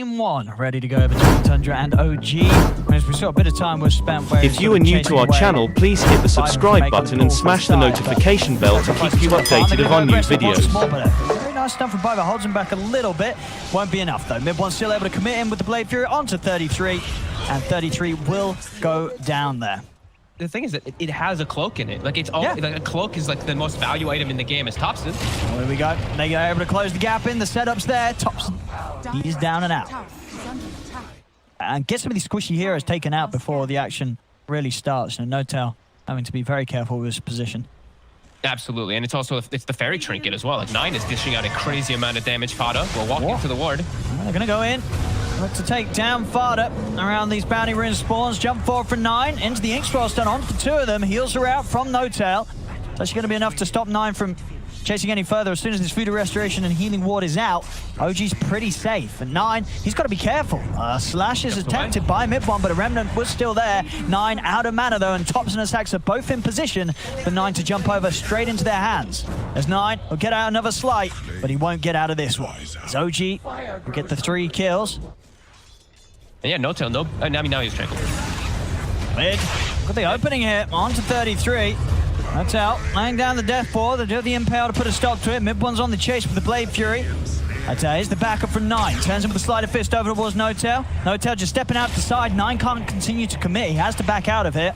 Game 1 ready to go between Tundra and OG. As we saw, a bit of time was spent where if you are new to our channel, please hit the subscribe button and smash the notification bell to keep you updated of our new videos. Very nice stuff from Biver, holds him back a little bit. Won't be enough though. MidOne still able to commit in with the Blade Fury onto 33, and 33 will go down there. The thing is that it has a cloak in it. Like it's all like a cloak is like the most value item in the game. Is Topson. Well, there we go. They are able to close the gap in. The setup's there. Topson, he's down and out. And get some of these squishy heroes taken out before the action really starts. And NOtail having to be very careful with his position. Absolutely, and it's also it's the fairy trinket as well. Like 9 is dishing out a crazy amount of damage. Fada will walk into the ward. They're gonna go in. Look to take down Fada around these bounty rune spawns. Jump forward for 9 into the ink scroll stun on for 2 of them. Heals are out from NOtail. It's actually going to be enough to stop 9 from chasing any further. As soon as his food of restoration and healing ward is out, OG's pretty safe. And 9, he's got to be careful. Slash is attempted by MidOne, but a remnant was still there. 9 out of mana though, and Topson and Saksa both in position for 9 to jump over straight into their hands. As 9 will get out another slight, but he won't get out of this one. As OG will get the 3 kills. And yeah, NOtail, no. I mean, now he's trying. Mid, got the opening here, on to 33. NOtail laying down the death ball. They do have the impale to put a stop to it. MidOne's on the chase with the Blade Fury. Here's the backup from 9. Turns him with a sleight of fist over towards NOtail. NOtail just stepping out to the side. 9 can't continue to commit. He has to back out of it.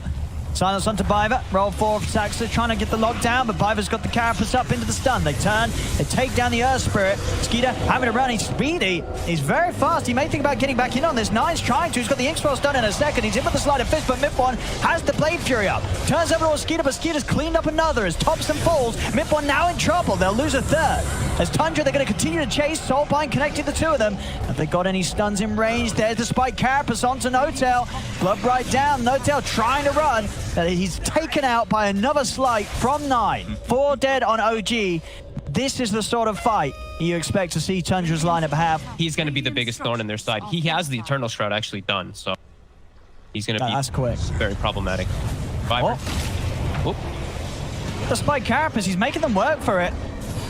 Silence onto Biver. Roll forward for Saksa, trying to get the lockdown, but Biver's got the carapace up into the stun. They turn, they take down the Earth Spirit. Skeeter having to run. He's speedy. He's very fast. He may think about getting back in on this. 9's trying to. He's got the ink scroll stun in a second. He's in with the sleight of fist, but MidOne has the Blade Fury up. Turns over to Skeeter, but Skeeter's cleaned up another as Topson falls. MidOne now in trouble. They'll lose a 3rd. As Tundra, they're going to continue to chase. Soulbind connected the 2 of them. Have they got any stuns in range? There's the spike carapace onto NOtail. Blood right down. NOtail trying to run. He's taken out by another slight from 9. 4 dead on OG. This is the sort of fight you expect to see Tundra's lineup have. He's going to be the biggest thorn in their side. He has the Eternal Shroud actually done, so he's going to be that's quick. Very problematic. Biver. The spike carapace, he's making them work for it.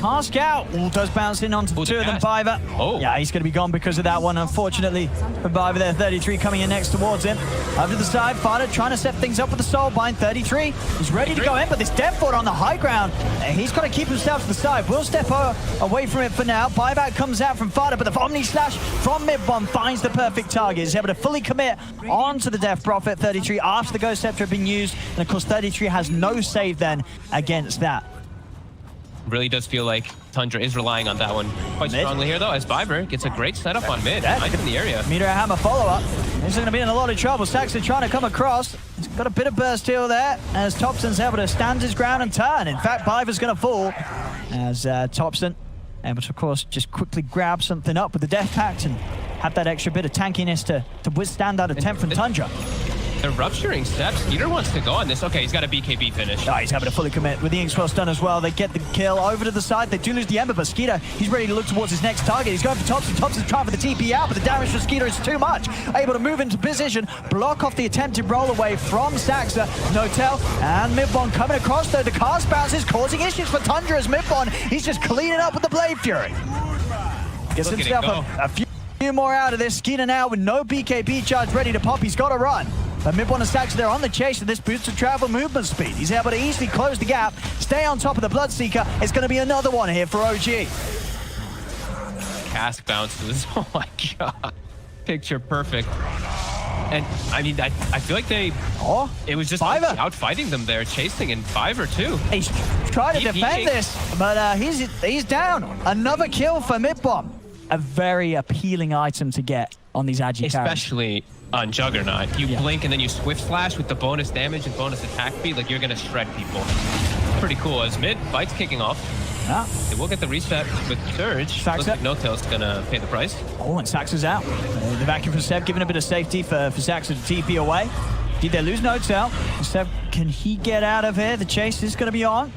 Mask out. Does bounce in onto the 2 of them. Biver. Yeah, he's going to be gone because of that one, unfortunately. For Biver there, 33 coming in next towards him. Over to the side, Fada trying to set things up with the Soulbind. 33 is ready to go in, but this Death Ward on the high ground, he's got to keep himself to the side. We'll step away from it for now. Buyback comes out from Fada, but the Omni Slash from MidOne finds the perfect target. He's able to fully commit onto the Death Prophet, 33, after the Ghost Scepter had been used. And of course, 33 has no save then against that. Really does feel like Tundra is relying on that one quite strongly here, though, as Biver gets a great setup on mid. Nice in the area. Meteor Hammer follow-up. He's going to be in a lot of trouble. Saksa trying to come across. He's got a bit of burst heal there, as Topson's able to stand his ground and turn. In fact, Biver's going to fall, as Topson able to, of course, just quickly grab something up with the Death Pact and have that extra bit of tankiness to withstand that attempt from Tundra. The rupturing steps. Skeeter wants to go on this. Okay, he's got a BKB finish. Oh, he's having to fully commit with the ink scroll stun as well. They get the kill over to the side. They do lose the Ember, but Skeeter, he's ready to look towards his next target. He's going for Topson. Topson's trying for the TP out, but the damage for Skeeter is too much. Able to move into position, block off the attempted roll away from Saksa. NOtail and MidOne coming across though. The cast bounce is causing issues for Tundra as MidOne, he's just cleaning up with the Blade Fury. Gets himself a few more out of this. Skeeter now with no BKB charge ready to pop. He's got to run. But MidOne and Saksa, they're on the chase of this boosted travel movement speed. He's able to easily close the gap, stay on top of the Bloodseeker. It's going to be another one here for OG. Cask bounces. Oh my god. Picture perfect. And I mean, I feel like it was just out fighting them there, chasing, and Biver too. He's trying to defend this, but he's down. Another kill for MidOne. A very appealing item to get on these Agi characters. Especially on Juggernaut. You blink and then you Swift Slash with the bonus damage and bonus attack speed, like you're gonna shred people. Pretty cool. As mid fight's kicking off. Yeah. They will get the reset with Surge. Saksa. Looks like NOtail's gonna pay the price. Oh, and Saksa's out. The vacuum from Seb giving a bit of safety for Saksa to TP away. Did they lose NOtail? Seb, can he get out of here? The chase is gonna be on.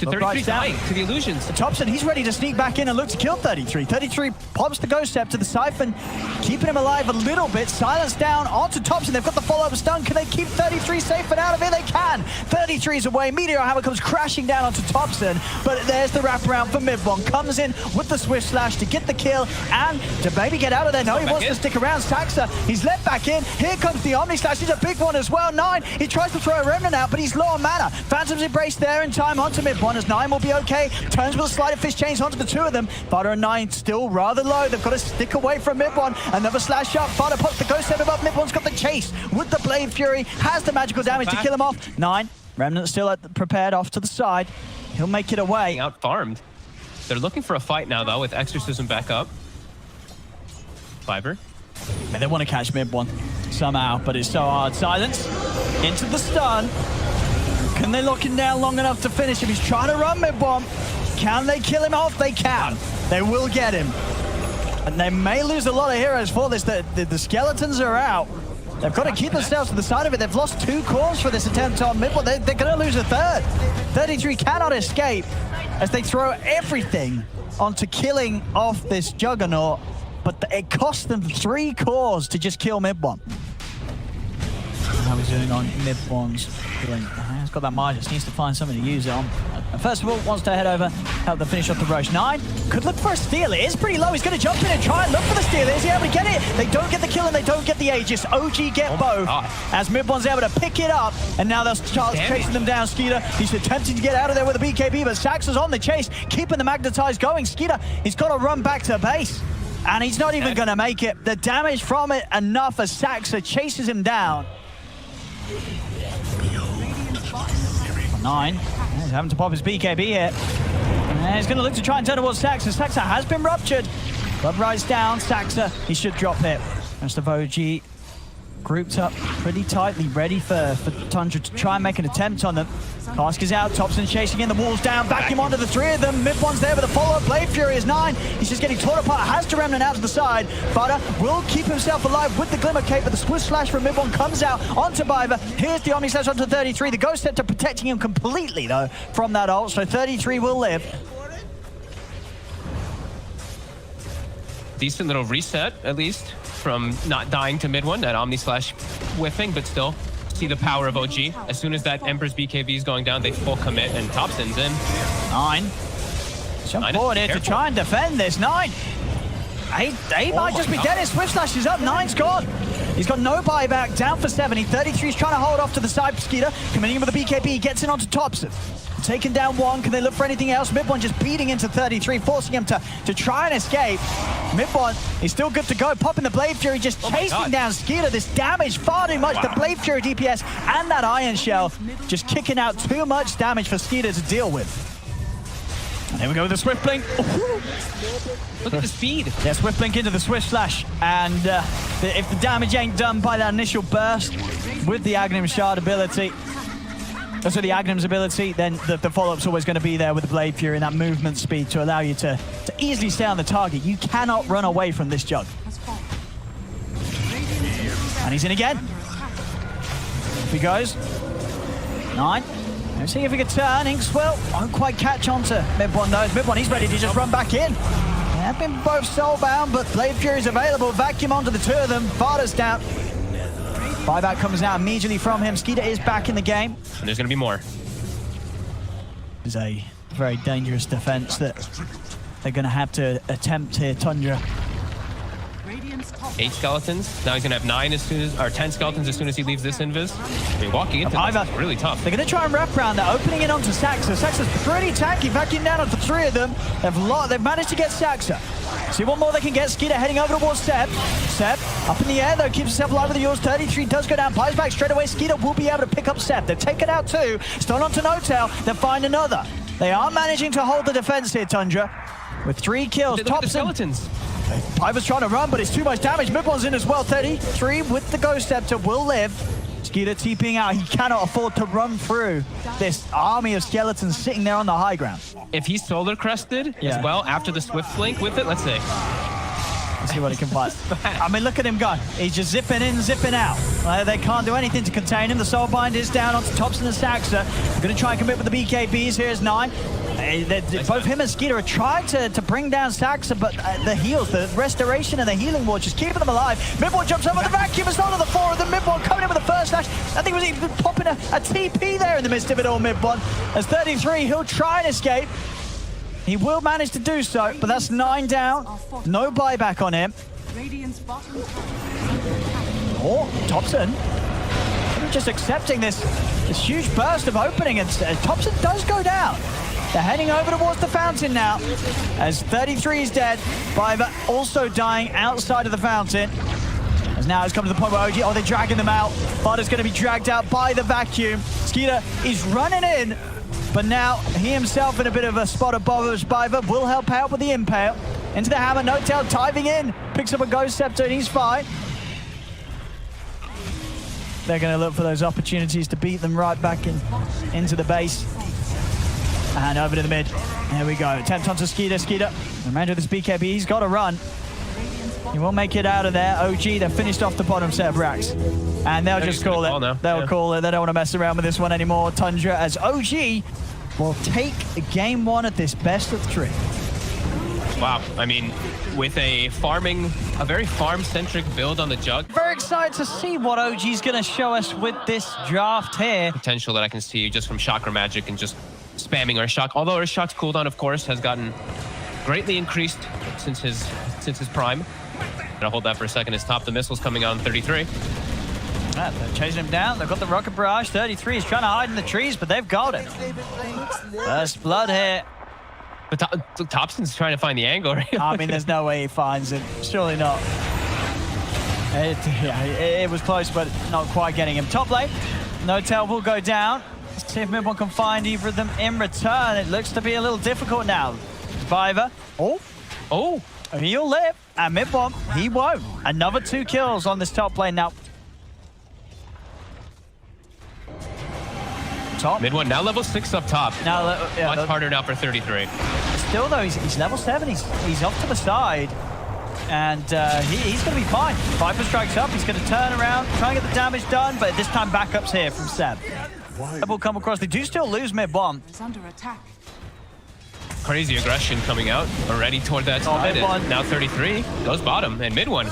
to 33 dying to the illusions. Topson, he's ready to sneak back in and look to kill 33. 33 pops the Ghost Step to the Siphon, keeping him alive a little bit. Silence down onto Topson. They've got the follow-up stun. Can they keep 33 safe and out of it? They can. 33's away. Meteor Hammer comes crashing down onto Topson, but there's the wraparound for MidOne. Comes in with the Swift Slash to get the kill and to maybe get out of there. No, he wants to stick around. Saksa, he's let back in. Here comes the Omni Slash. He's a big one as well. 9, he tries to throw a Remnant out, but he's low on mana. Phantom's Embrace there in time onto MidOne as 9 will be okay. Turns with a Sleight of Fist chains onto the 2 of them. Butter and 9 still rather low. They've got to stick away from MidOne. Another slash up. Butter pops the Ghost Step above. MidOne's got the chase with the Blade Fury. Has the magical damage to kill him off. 9, Remnant still prepared off to the side. He'll make it away. Out farmed. They're looking for a fight now though with Exorcism back up. Fiber. And they want to catch MidOne somehow, but it's so hard. Silence into the stun. Can they lock him down long enough to finish him? He's trying to run MidOne. Can they kill him off? They can. They will get him. And they may lose a lot of heroes for this. The skeletons are out. They've got to keep themselves to the side of it. They've lost 2 cores for this attempt on MidOne. They're going to lose a third. 33 cannot escape as they throw everything onto killing off this Juggernaut. But it cost them 3 cores to just kill MidOne. How he's doing on MidOne's killing. He's got that Mage, just needs to find something to use it on. First of all, wants to head over, help them finish off the Roche. 9 could look for a steal. It is pretty low. He's going to jump in and try and look for the steal. Is he able to get it? They don't get the kill and they don't get the Aegis. OG get both as MidOne's able to pick it up. And now there's Charles chasing them down. Skeeter, he's attempting to get out of there with a BKB, but Saksa's on the chase, keeping the Magnetize going. Skeeter, he's got to run back to base. And he's not even going to make it. The damage from it enough as Saksa chases him down. 9, he's having to pop his BKB here. And he's going to look to try and turn towards Saksa. Saksa has been ruptured. Club rides down. Saksa, he should drop it. Rest of OG grouped up pretty tightly, ready for Tundra to try and make an attempt on them. Cask is out, Topson chasing in, the walls down, vacuum onto the 3 of them. MidOne's there with a follow-up. Blade Fury is 9. He's just getting torn apart, has to Remnant out to the side. Butter will keep himself alive with the Glimmer Cape, but the Swift Slash from MidOne comes out onto Biver. Here's the Omni Slash onto 33. The Ghost Scepter protecting him completely, though, from that ult, so 33 will live. Decent little reset, at least, from not dying to MidOne. That Omni Slash whiffing, but still see the power of OG. As soon as that Emperor's BKB is going down, they full commit, and Topson's in. 9. Jump forward here to try and defend this. 9. He might just be dead. His Swift Slash is up. 9's gone. He's got no buyback. Down for 70. 33's trying to hold off to the side. Skeeter coming in with a BKB. He gets in onto Topson. Taking down 1. Can they look for anything else? MidOne just beating into 33, forcing him to try and escape. MidOne, he's still good to go. Popping the Blade Fury, just chasing down Skeeter. This damage far too much. The Blade Fury DPS and that Iron Shell just kicking out too much damage for Skeeter to deal with. And here we go with the Swift Blink. Look at the speed. Yeah, Swift Blink into the Swift Slash. And if the damage ain't done by that initial burst with the Aghanim Shard ability, so the Aghanim's ability, then the follow-up's always going to be there with the Blade Fury and that movement speed to allow you to easily stay on the target. You cannot run away from this Jug. And he's in again. Off he goes. 9. Let's see if he can turn. Inkswell won't quite catch on to MidOne though. MidOne, he's ready to just run back in. They have been both soulbound, but Blade Fury's available. Vacuum onto the 2 of them. Varda's down. Buyback comes out immediately from him. Skeeter is back in the game. And there's going to be more. It's a very dangerous defense that they're going to have to attempt here, Tundra. 8 skeletons. Now he's going to have 9 as soon as, or 10 skeletons as soon as he leaves this invis. I mean, walking into this is really tough. They're going to try and wrap around. They're opening it onto Saksa. Saksa's pretty tanky, vacuuming down onto 3 of them. They've managed to get Saksa. See what more they can get. Skeeter heading over towards Seb. Seb up in the air though, keeps himself alive with the yours. 33 does go down, pies back straight away. Skeeter will be able to pick up Seb. They've taken out 2. Stone onto NOtail. They'll find another. They are managing to hold the defense here, Tundra. With 3 kills. Topson. Skeletons. Piper's trying to run, but it's too much damage. MidOne's in as well. 33 with the Ghost Scepter will live. Skeeter TPing out. He cannot afford to run through this army of skeletons sitting there on the high ground. If he's solar crested as well after the Swift Blink with it, let's see. Let's see what he can find. I mean, look at him go. He's just zipping in, zipping out. They can't do anything to contain him. The Soulbind is down onto Topson and Saksa. Going to try and commit with the BKBs. Here's 9. Both him and Skeeter are trying to bring down Saksa, but the heals, the restoration and the healing ward just keeping them alive. MidOne jumps over the vacuum. It's not on the 4 of them. MidOne coming in with the first slash. I think he was even popping a TP there in the midst of it all, MidOne. As 33, he'll try and escape. He will manage to do so, but that's 9 down. No buyback on him. Oh, Topson. Just accepting this huge burst of opening, and Topson does go down. They're heading over towards the fountain now, as 33 is dead. Biver also dying outside of the fountain. As now it's come to the point where OG, they're dragging them out. Barter's going to be dragged out by the vacuum. Skeeter is running in, but now he himself in a bit of a spot of bother. Biver will help out with the impale. Into the hammer, NOtail diving in. Picks up a Ghost Scepter and he's fine. They're going to look for those opportunities to beat them right back into the base. And over to the mid. There we go. Attempt onto Skeeter. Skeeter, remember this BKB, he's got to run. He won't make it out of there. OG, they're finished off the bottom set of racks. And they'll just call it. They'll call it. They don't want to mess around with this one anymore. Tundra, as OG will take game 1 at this best of 3. Wow. I mean, with a very farm-centric build on the Jug. Very excited to see what OG's going to show us with this draft here. Potential that I can see just from Chakra Magic and just spamming our shock. Although our shock's cooldown, of course, has gotten greatly increased since his prime. Gonna hold that for a second. His top the missiles coming out in 33. They're chasing him down. They've got the rocket barrage. 33 is trying to hide in the trees, but they've got him. First blood here. But Topson's trying to find the angle. Right? I mean, there's no way he finds it. Surely not. It was close, but not quite getting him. Top lane, NOtail will go down. Let's see if MidOne can find either of them in return. It looks to be a little difficult now. Biver. Oh, he'll live. And MidOne, he won't. Another 2 kills on this top lane now. Top. MidOne now level 6 up top. Now, much harder now for 33. Still though, he's level 7. He's off to the side. And he's going to be fine. Viper strikes up. He's going to turn around, try and get the damage done, but this time backups here from Seb. Will come across. They do still lose MidOne. Under attack. Crazy aggression coming out already toward that side. Now 33 goes bottom, and MidOne,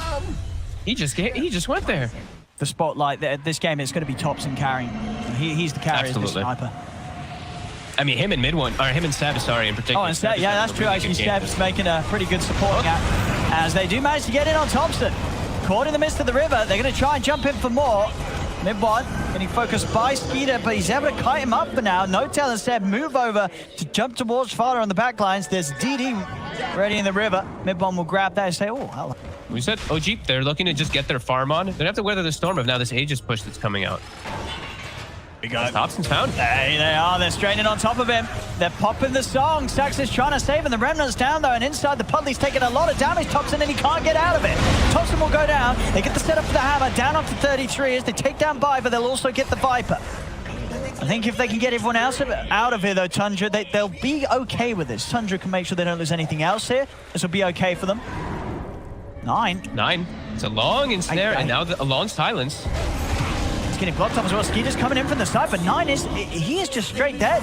he just went there. The spotlight this game is going to be Topson carrying. He's the carrier, the sniper. I mean, him and MidOne, or him and Seb, sorry, in particular. Oh, and Seb, yeah, that's true. Actually, Seb's making a pretty good supporting act as they do manage to get in on Topson. Caught in the midst of the river. They're going to try and jump in for more. MidOne getting focused by Skeeter, but he's able to kite him up for now. NOtail and Seb move over to jump towards Father on the backlines. There's DD ready in the river. MidOne will grab that and say, oh, hello. We said OG, they're looking to just get their farm on. They don't have to weather the storm of now this Aegis push that's coming out. We go. Topson's found. There they are. They're straining on top of him. They're popping the song. Saksa's trying to save him. The Remnant's down, though, and inside the Pudley's taking a lot of damage. Topson, and he can't get out of it. Topson will go down. They get the setup for the hammer. Down up to 33 as they take down Biver. They'll also get the Viper. I think if they can get everyone else out of here, though, Tundra, they'll be okay with this. Tundra can make sure they don't lose anything else here. This will be okay for them. 9. It's a long ensnare, and now a long silence. Getting blocked up as well. Skeeter's coming in from the side, but 9 he is just straight dead.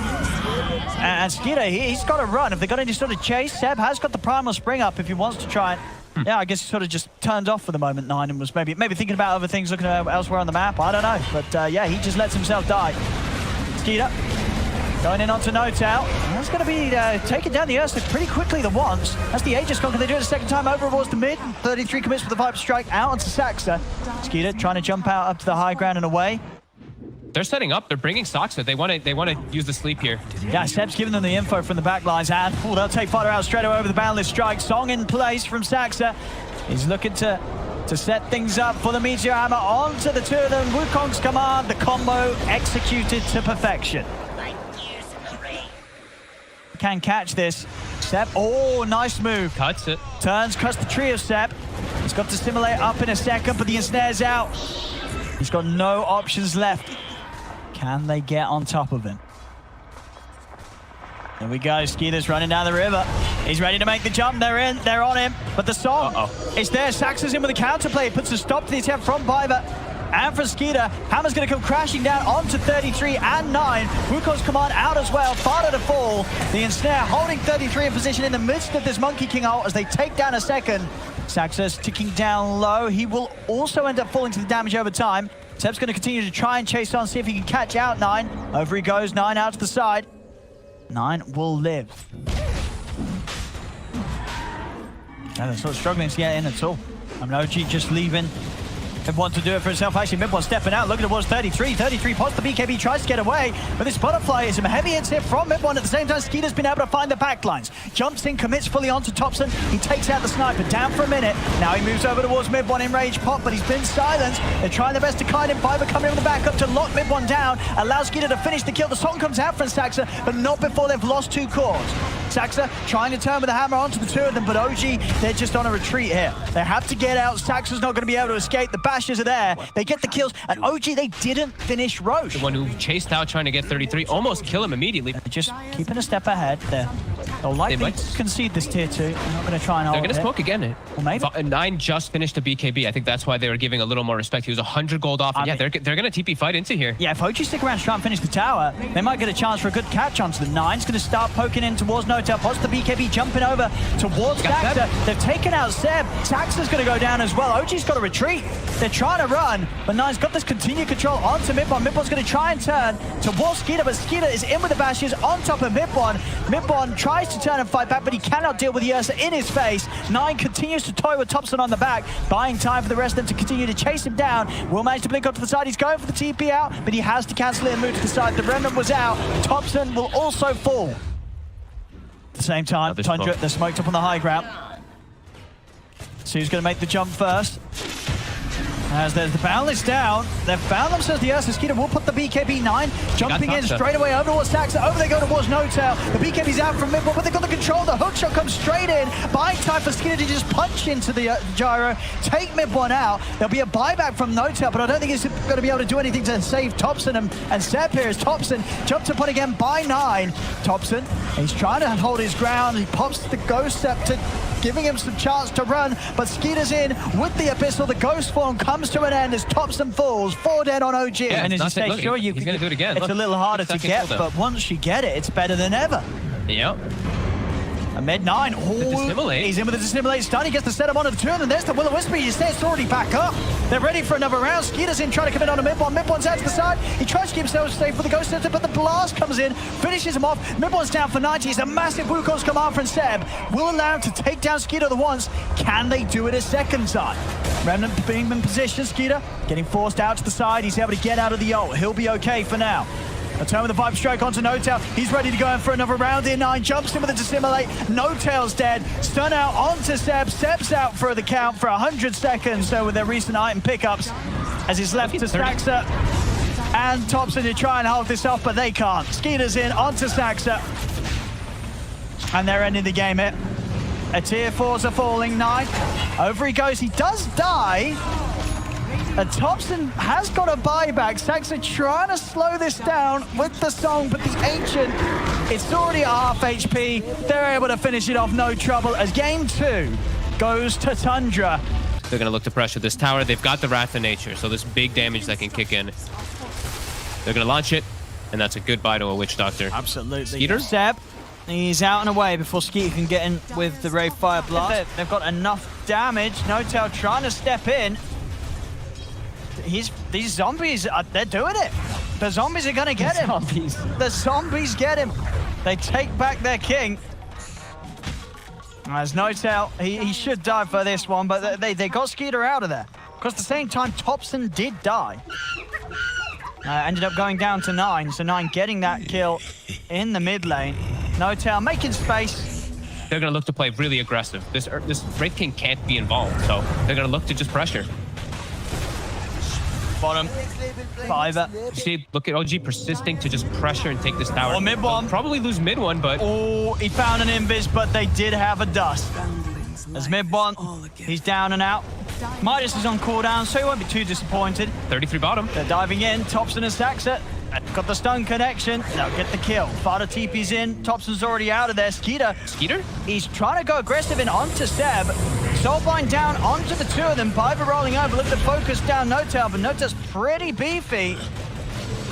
And Skeeter, he's got to run. If they've got any sort of chase, Seb has got the primal spring up if he wants to try it. Yeah, I guess he sort of just turned off for the moment, 9, and was maybe thinking about other things, looking elsewhere on the map. I don't know, but yeah, he just lets himself die. Skeeter going in onto NOtail. That's going to be taking down the Ursa pretty quickly the once. That's the Aegis Con. Can they do it a second time over towards the mid? 33 commits with the Viper strike out onto Saksa. Skeeter trying to jump out up to the high ground and away. They're setting up. They're bringing Saksa. They want to use the sleep here. Yeah, Seb's giving them the info from the back lines, and they'll take Fighter out straight away over the boundless strike. Song in place from Saksa. He's looking to set things up for the Meteor Hammer onto the 2 of them. Wukong's command, the combo executed to perfection. Can catch this. Seb, oh, nice move. Cuts it. Cuts the tree of Seb. He's got to simulate up in a second, but the ensnare's out. He's got no options left. Can they get on top of him? There we go. Skeeter's running down the river. He's ready to make the jump. They're in. They're on him. But the song is there. Saksa's in with the counterplay. Puts a stop to the attempt from Viper. And for Skeeter, Hammer's going to come crashing down onto 33 and 9. Wukong's command out as well, farther to fall. The ensnare holding 33 in position in the midst of this Monkey King ult as they take down a second. Saksa's ticking down low. He will also end up falling to the damage over time. Seb's going to continue to try and chase on, see if he can catch out 9. Over he goes, 9 out to the side. 9 will live. They're sort of struggling to get in at all. OG just leaving. MidOne to do it for himself. Actually, MidOne stepping out, looking towards 33. 33 pops the BKB, tries to get away. But this butterfly is some heavy hits here from MidOne. At the same time, Skeeter's been able to find the backlines. Jumps in, commits fully onto Topson. He takes out the sniper, down for a minute. Now he moves over towards MidOne in rage pop, but he's been silenced. They're trying their best to kite him. Viper coming in with the backup to lock MidOne down. Allows Skeeter to finish the kill. The song comes out from Saksa, but not before they've lost 2 cores. Saksa trying to turn with the hammer onto the 2 of them, but OG, they're just on a retreat here. They have to get out. Saksa's not going to be able to escape. The bashes are there. They get the kills, and OG, they didn't finish Roche. The one who chased out trying to get 33, almost kill him immediately. They're just keeping a step ahead there. They'll likely concede this tier 2. They're not going to try and hold it. They're going to smoke again. Well, maybe. 9 just finished a BKB. I think that's why they were giving a little more respect. He was 100 gold off. And yeah, they're going to TP fight into here. Yeah, if OG stick around to try and finish the tower, they might get a chance for a good catch onto them. 9's going to start poking in towards NOtail. Pots the BKB, jumping over towards Saksa. They've taken out Seb. Saksa's going to go down as well. OG's got to retreat. They're trying to run, but 9's got this continued control onto MidOne. MidOne's going to try and turn towards Skeeter, but Skeeter is in with the bashes on top of MidOne. MidOne tries to turn and fight back, but he cannot deal with the Ursa in his face. 9 continues to toy with Topson on the back, buying time for the rest of them to continue to chase him down. Will manage to blink up to the side. He's going for the TP out, but he has to cancel it and move to the side. The Remnant was out. Topson will also fall. At the same time, Tundra, they're smoked up on the high ground. So who's going to make the jump first? As there's the Boundless down, they've found themselves the Ursa. Skeeter will put the BKB 9, jumping in straight away over towards Saksa. Over they go towards NOtail. The BKB's out from MidOne, but they've got the control. The hookshot comes straight in. Buying time for Skeeter to just punch into the gyro, take MidOne out. There'll be a buyback from NOtail, but I don't think he's going to be able to do anything to save Topson and Seb here as Topson jumped upon again by 9. Topson, he's trying to hold his ground. He pops the Ghost Scepter, giving him some chance to run, but Skeeter's in with the Abyssal. The Ghost form comes to an end as Topson falls. 4 dead on OG. Yeah, and as you say, sure, he's going to do it again. It's a little harder to get, but once you get it, it's better than ever. Yep. A Mid9. Oh, he's in with the Dissimulate stun. He gets to set him onto the 2, and then there's the Will-O-Wisp. You say it's already back up. They're ready for another round. Skeeter's in, trying to commit on a MidOne. MidOne's out to the side. He tries to keep himself safe with the Ghost Center, but the blast comes in, finishes him off. MidOne's down for 90. It's a massive Wukong's command from Seb. Will allow him to take down Skeeter the once. Can they do it a second time? Remnant being in position. Skeeter getting forced out to the side. He's able to get out of the ult. He'll be okay for now. A turn with the Vibe Strike onto NOtail. He's ready to go in for another round in. 9 jumps in with a Dissimulate. NOtail's dead. Stun out onto Seb. Seb's out for the count for 100 seconds. So with their recent item pickups, as it's left to Saksa and Topson to try and hold this off, but they can't. Skeeter's in onto Saksa. And they're ending the game here. A tier 4s are falling. 9. Over he goes. He does die. And Topson has got a buyback. Saksa trying to slow this down with the song, but the Ancient, it's already at half HP. They're able to finish it off no trouble as game 2 goes to Tundra. They're going to look to pressure this tower. They've got the Wrath of Nature, so there's big damage that can kick in. They're going to launch it, and that's a goodbye to a Witch Doctor. Absolutely. Skeeter? Seb, he's out and away before Skeeter can get in with the Ray Fire Blast. They've got enough damage. NOtail trying to step in. These zombies, they're doing it. The zombies are going to get him. The zombies get him. They take back their king. As NOtail, he should die for this one, but they got Skeeter out of there. Because at the same time, Topson did die. Ended up going down to 9, so 9 getting that kill in the mid lane. NOtail making space. They're going to look to play really aggressive. This Wraith King can't be involved, so they're going to look to just pressure. Bottom. Fiver. You see, look at OG persisting to just pressure and take this tower. Oh, MidOne. They'll probably lose MidOne, but... Oh, he found an Invis, but they did have a dust. As MidOne, he's down and out. Midas is on cooldown, so he won't be too disappointed. 33 bottom. They're diving in. Topson and Saksa. Got the stun connection. They'll get the kill. Fada TP's in. Topson's already out of there. Skeeter. He's trying to go aggressive in onto Seb. Soulbind down onto the two of them. Biver rolling over. Look at the focus down NOtail, but NOtail's pretty beefy.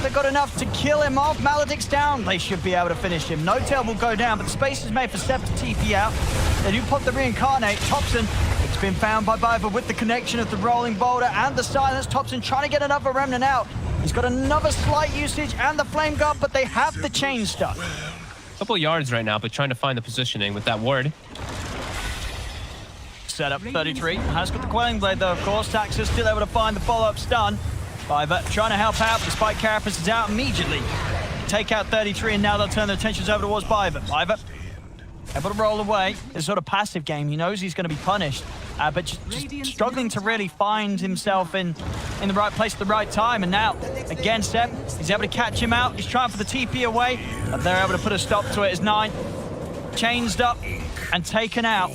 They've got enough to kill him off. Maledict's down. They should be able to finish him. NOtail will go down, but the space is made for Seb to TP out. They do pop the reincarnate. Topson, it's been found by Biver with the connection of the rolling boulder and the silence. Topson trying to get another remnant out. He's got another slight usage and the flame guard, but they have the chain stuck. Couple yards right now, but trying to find the positioning with that ward. Set up 33. Has got the Quelling Blade though, of course. Saksa's still able to find the follow-up stun. Biver trying to help out, despite Carapace is out immediately. Take out 33, and now they'll turn their attentions over towards Biver. Biver able to roll away. It's a sort of passive game. He knows he's going to be punished, but just struggling to really find himself in the right place at the right time. And now, again, Seb, he's able to catch him out. He's trying for the TP away, but they're able to put a stop to it as 9 changed up and taken out.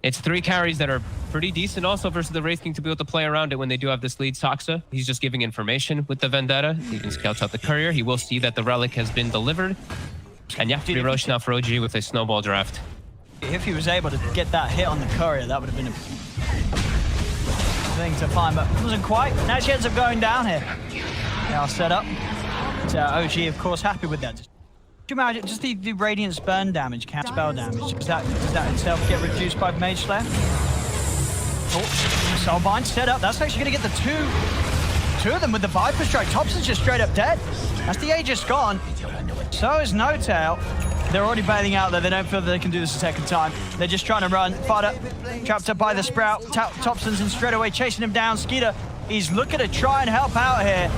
It's 3 carries that are pretty decent also versus the Wraith King to be able to play around it when they do have this lead. Saksa, he's just giving information with the Vendetta. He can scout out the courier. He will see that the relic has been delivered. And yeah, free Roche now for OG with a snowball draft. If he was able to get that hit on the courier, that would have been a thing to find, but it wasn't quite. Now she ends up going down here. Now set up. So OG, of course, happy with that. Do you imagine just the Radiant burn damage, can't spell damage? Does that itself get reduced by Mage Slayer? Oh, Soulbind set up. That's actually going to get the two of them with the Viper Strike. Topson's just straight up dead. That's the Aegis gone. So is NOtail. They're already bailing out there. They don't feel that they can do this a second time. They're just trying to run. Fada trapped up by the Sprout. Topson's in straight away, chasing him down. Skeeter, he's looking to try and help out here,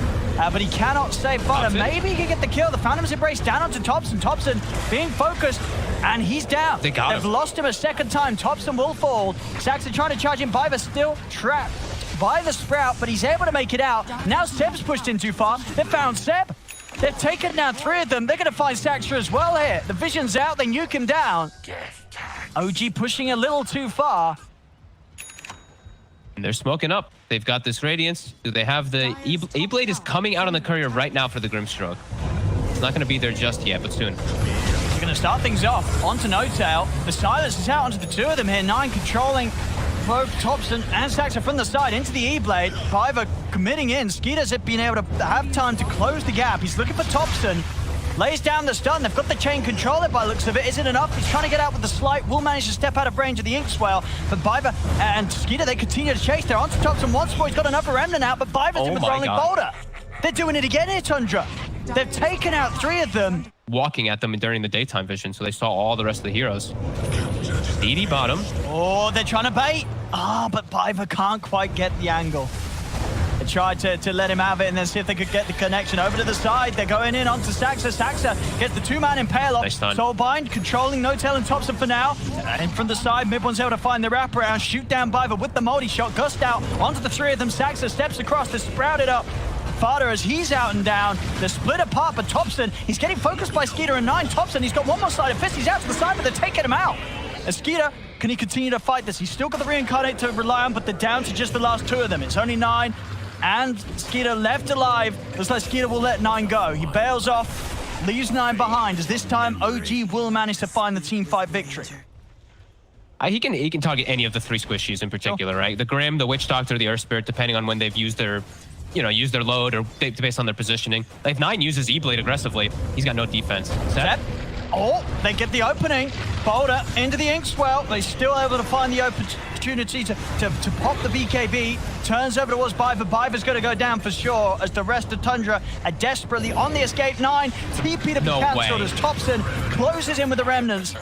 but he cannot save Fada. Maybe he can get the kill. The Phantom's Embrace down onto Topson. Topson being focused, and he's down. They've lost him a second time. Topson will fall. Saksa trying to charge him. Biver still trapped by the Sprout, but he's able to make it out. Now Seb's pushed in too far. They've found Seb. They've taken down 3 of them. They're going to find Saksa as well here. The vision's out. They nuke him down. OG pushing a little too far. And they're smoking up. They've got this Radiance. Do they have the... E-Blade is coming out on the courier right now for the Grimstroke. It's not going to be there just yet, but soon. They're going to start things off onto NOtail. The silence is out onto the 2 of them here. 9 controlling both Topson and Saksa from the side into the E-Blade. Biver committing in. Skeeter's been able to have time to close the gap. He's looking for Topson. Lays down the stun. They've got the chain controller by looks of it. Is it enough? He's trying to get out with the slight. Will manage to step out of range of the Inkswell. But Biver and Skeeter, they continue to chase. They're onto Topson once more. He's got another remnant out, but Biver's in with rolling boulder. They're doing it again here, Tundra. They've taken out 3 of them. Walking at them during the daytime vision, so they saw all the rest of the heroes. DD bottom. Oh, they're trying to bait. But Biver can't quite get the angle. They tried to let him have it and then see if they could get the connection over to the side. They're going in onto Saksa. Saksa gets the 2-man impale off. Soulbind controlling NOtail and Topson for now. And from the side, MidOne's able to find the wraparound. Shoot down Biver with the multi-shot. Gust out onto the 3 of them. Saksa steps across. They're sprouted up. Fada as he's out and down. They're split apart, but Topson, he's getting focused by Skeeter and 9. Topson, he's got one more side of fist. He's out to the side, but they're taking him out. As Skeeter, can he continue to fight this? He's still got the reincarnate to rely on, but they're down to just the last 2 of them. It's only 9. And Skeeter left alive. Looks like Skeeter will let 9 go. He bails off, leaves 9 behind, as this time OG will manage to find the team fight victory. He can target any of the 3 squishies in particular, right? The Grim, the Witch Doctor, the Earth Spirit, depending on when they've used their, use their load or based on their positioning. If 9 uses E-Blade aggressively, he's got no defense. Set. Oh, they get the opening. Boulder into the Inkswell. They're still able to find the opportunity to pop the BKB. Turns over towards Biver. Biver's going to go down for sure as the rest of Tundra are desperately on the escape. 9. TP to be cancelled as Topson closes in with the remnants.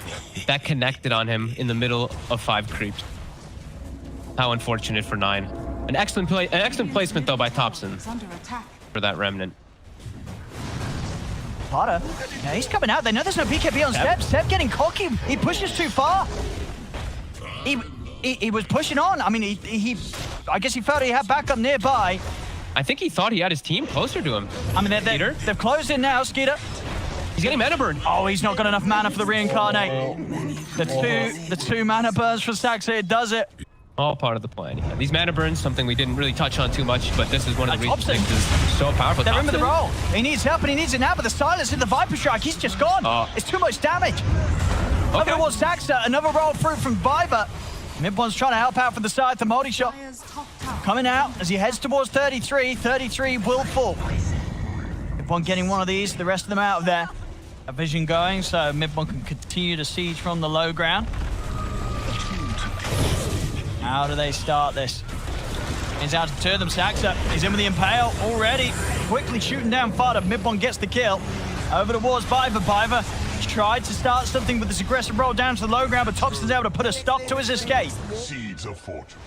That connected on him in the middle of 5 creeps. How unfortunate for 9. An excellent placement though by Topson for that remnant. Fada, yeah, he's coming out. They know there's no BKB on Seb. Seb getting cocky. He pushes too far. He was pushing on. I mean, I guess he felt he had backup nearby. I think he thought he had his team closer to him. I mean, they've closed in now, Skeeter. He's getting mana burn. Oh, he's not got enough mana for the reincarnate. The two mana burns for Saksa, it does it. All part of the plan. Yeah. These mana burns, something we didn't really touch on too much, but this is one of the reasons Topson. this is so powerful. They're in with the Topson? roll. He needs help and he needs it now, but the silence in the Viper Strike, he's just gone. It's too much damage. Over towards Saksa, another roll through from Viper. MidOne's trying to help out from the side, the multi-shot. Coming out as he heads towards 33. 33 will fall. MidOne getting one of these, the rest of them out of there. A vision going, so MidOne can continue to siege from the low ground. How do they start this? He's out to two of them. Saksa, he's in with the Impale already. Quickly shooting down Fada. MidOne gets the kill. Over towards Viper. Viper tried to start something with this aggressive roll down to the low ground, but Topson's able to put a stop to his escape. Seeds of fortune.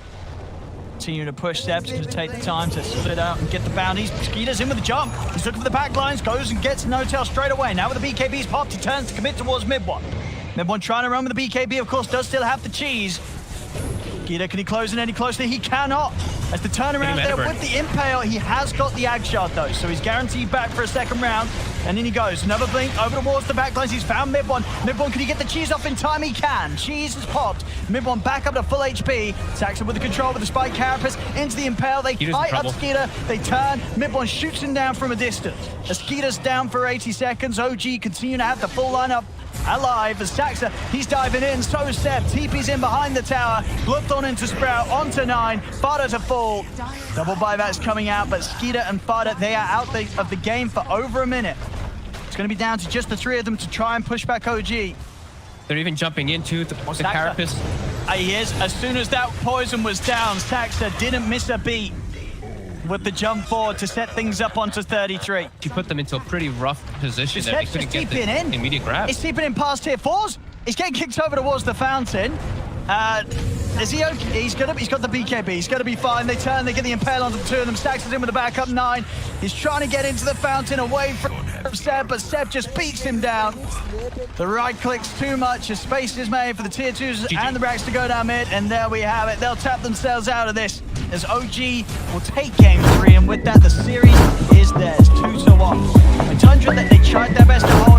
Continue to push Seb's going to take the time to split out and get the bounties. Skeeter's in with the jump. He's looking for the backlines, goes and gets NOtail straight away. Now with the BKB's popped, he turns to commit towards MidOne. MidOne trying to run with the BKB, of course, does still have the cheese. Skeeter, can he close in any closer? He cannot. As the turnaround there with the Impale, he has got the Ag Shot though, so he's guaranteed back for a second round. And in he goes. Another blink over towards the backlines. He's found MidOne. MidOne, can he get the cheese off in time? He can. Cheese is popped. MidOne back up to full HP. Saksa with the control with the spike carapace into the Impale. They fight up Skeeter. They turn. MidOne shoots him down from a distance. As Skeeter's down for 80 seconds. OG continue to have the full lineup alive as Saksa, he's diving in, so is Seb. TP's in behind the tower, blooded on into Sprout, onto 9, Fada to fall. Double buybacks coming out, but Skeeter and Fada, they are out of the game for over a minute. It's going to be down to just the three of them to try and push back OG. They're even jumping into the carapace. He is. As soon as that poison was down, Saksa didn't miss a beat with the jump forward to set things up onto 33. She put them into a pretty rough position that they couldn't get the immediate grab. He's keeping in past tier 4s. He's getting kicked over towards the fountain. Is he okay? He's got the BKB. He's going to be fine. They turn, they get the Impale onto the two of them. Stacks is in with the backup 9. He's trying to get into the fountain away from Seb, but Seb just beats him down. The right clicks too much. A space is made for the tier 2s and the racks to go down mid, and there we have it. They'll tap themselves out of this as OG will take game 3, and with that, the series is theirs, 2-1. And TUNDRA, they tried their best to hold